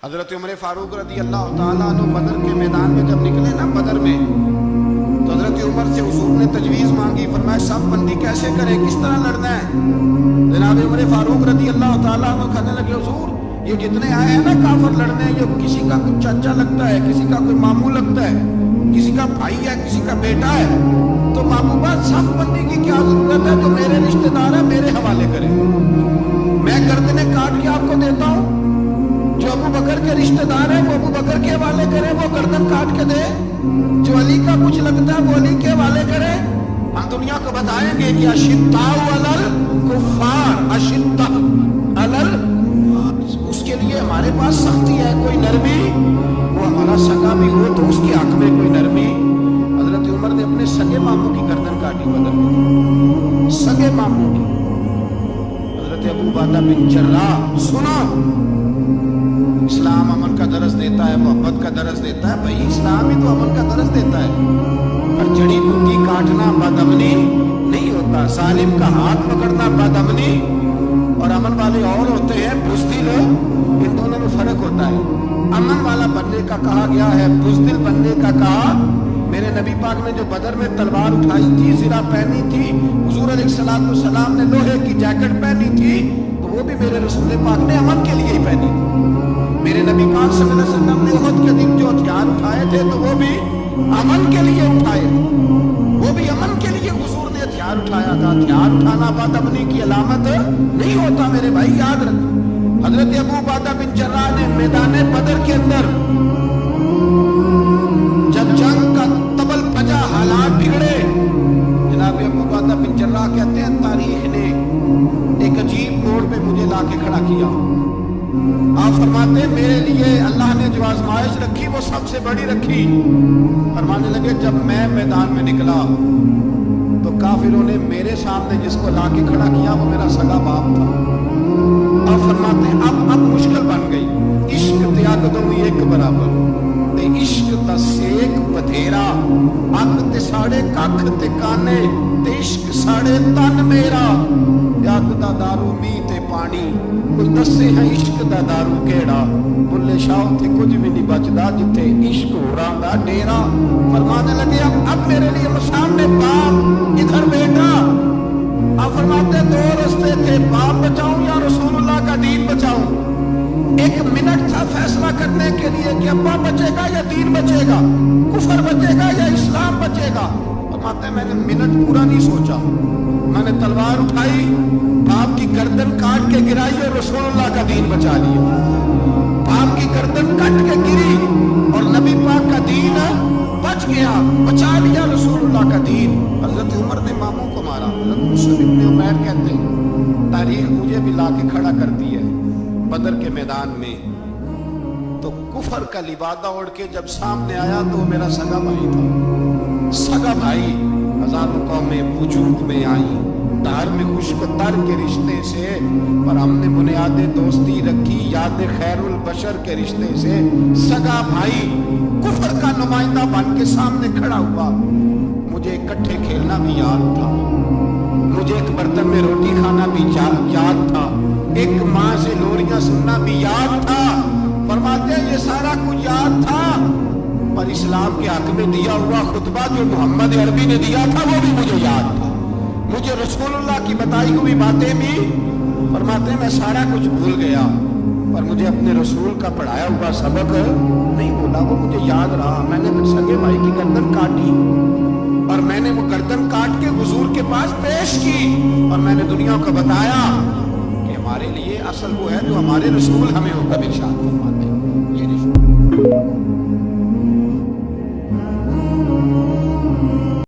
حضرت عمر فاروق رضی اللہ تعالیٰ عنہ بدر کے میدان میں جب نکلے نا بدر میں، تو حضرت عمر سے حضور نے تجویز مانگی، فرمایا صف بندی کیسے کریں، کس طرح لڑنا ہے؟ جناب عمر فاروق رضی اللہ تعالیٰ عنہ کہنے لگے حضور یہ جتنے آئے ہیں نا کافر لڑنے، یہ کسی کا کوئی چچا لگتا ہے، کسی کا کوئی ماموں لگتا ہے، کسی کا بھائی ہے، کسی کا بیٹا ہے، تو ماموں بات صف بندی کی کیا ضرورت ہے؟ جو میرے رشتہ دار ہیں میرے حوالے کریں، میں گردنیں کاٹ کے آپ کو دیتا ہوں، جو ابو بکر کے رشتہ دار ہیں وہ ابو بکر کے حوالے کریں، وہ گردن کاٹ کے دے، جو علی کا کچھ لگتا ہے وہ علی کے حوالے کریں۔ ہم دنیا کو بتائیں گے کہ اشداء علی الکفار، اشداء علی، اس کے لیے ہمارے پاس سختی ہے، کوئی نرمی، وہ ہمارا سگا بھی ہو تو اس کے حق میں کوئی نرمی۔ حضرت عمر نے اپنے سگے ماموں کی گردن کاٹی بدر میں، سگے ماموں کی۔ حضرت ابو عبیدہ بن جراح، سنو، اسلام امن کا درس دیتا ہے، محبت کا درس دیتا ہے، بھائی اسلام ہی تو امن کا درس دیتا ہے، پر جڑی بوٹی کاٹنا بدامنی نہیں ہوتا، ظالم کا ہاتھ پکڑنا بدامنی، اور امن والے اور ہوتے ہیں بزدل، ان دونوں میں فرق ہوتا ہے۔ امن والا بننے کا کہا گیا ہے، بزدل بننے کا کہا۔ میرے نبی پاک نے جو بدر میں تلوار اٹھائی تھی، زرہ پہنی تھی، حضور علیہ السلام نے لوہے کی جیکٹ پہنی تھی، تو وہ بھی میرے رسول پاک نے امن کے لیے ہی پہنی تھی۔ میرے نبی پاک صلی اللہ علیہ وسلم نے احد کے دن جو ہتھیار اٹھائے تھے تو وہ بھی امن کے لیے اٹھائے تھے، وہ بھی امن کے لیے حضور نے ہتھیار اٹھایا تھا۔ ہتھیار اٹھانا بدامنی کی علامت نہیں ہوتا میرے بھائی، یاد رکھیں۔ حضرت ابو عبیدہ بن جراح نے میدان بدر کے اندر جب جنگ کا تبل پجا، حالات بگڑے، جناب ابو عبیدہ بن جراح کہتے ہیں تاریخ نے ایک عجیب موڑ پہ مجھے لا کے کھڑا کیا۔ آپ فرماتے ہیں میرے لیے اللہ نے جو آزمائش رکھی وہ سب سے بڑی رکھی۔ فرمانے لگے جب میں میدان میں نکلا تو کافروں نے میرے سامنے جس کو لا کے کھڑا کیا وہ میرا سگا باپ تھا۔ آپ فرماتے ہیں اب مشکل بن گئی، عشق تیا دو ایک برابر، تے عشق تا سیک ودھیرا، اگ تے ساڑے ککھ تے کانے، تے عشق ساڑے تن میرا، اگ دا دارو می تے پانی، کوئی دسے ہے عشق دا دارو کیڑا، بلے شاہ تے کچھ بھی نہیں بچدا جتھے عشق ہو رہا دا ڈیرا۔ فرمانے لگے اب میرے لیے سامنے باپ، ادھر بیٹا۔ آپ فرماتے دو رستے تھے، باپ بچاؤں یا رسول اللہ کا دین بچاؤں۔ ایک منٹ تھا فیصلہ کرنے کے لیے کہ ابا بچے گا یا دین بچے گا، کفر بچے گا یا اسلام بچے گا۔ فرماتے میں نے منٹ پورا نہیں سوچا، میں نے تلوار اٹھائی، باپ کی گردن کاٹ کے گرائی اور رسول اللہ کا دین بچا لیا۔ باپ کی گردن کٹ کے گری اور نبی پاک کا دین بچ گیا، بچا لیا رسول اللہ کا دین۔ حضرت عمر نے ماموں کو مارا، حضرت مصعب بن عمیر کہتے ہیں تاریخ مجھے بھی لا کے کھڑا کرتی ہے بدر کے میدان میں، تو کفر کا لبادہ اوڑھ کے جب سامنے آیا تو وہ میرا سگا بھائی تھا۔ سگا بھائی، ہزاروں قومیں وجود میں آئیں دار میں خشک تر کے رشتے سے، اور ہم نے بنیاد دوستی رکھی یاد خیر البشر کے رشتے سے۔ سگا بھائی کفر کا نمائندہ بن کے سامنے کھڑا ہوا۔ مجھے اکٹھے کھیلنا بھی یاد تھا، مجھے ایک برتن میں روٹی کھانا بھی یاد تھا، ایک ماں سے لوریاں سننا بھی یاد تھا۔ فرماتے ہیں یہ سارا کچھ یاد تھا، پر اسلام کے حق میں دیا ہوا خطبہ جو محمد عربی نے دیا تھا وہ بھی مجھے یاد تھا، مجھے رسول اللہ کی بتائی ہوئی باتیں بھی۔ فرماتے ہیں میں سارا کچھ بھول گیا، پر مجھے اپنے رسول کا پڑھایا ہوا سبق نہیں بھولا، وہ مجھے یاد رہا۔ میں نے پھر سگے بھائی کی گردن کاٹی اور میں نے وہ گردن کاٹ کے حضور کے پاس پیش کی، اور میں نے دنیا کو بتایا کہ ہمارے لیے اصل وہ ہے جو ہمارے رسول ہمیں حکم ارشاد فرماتے ہیں۔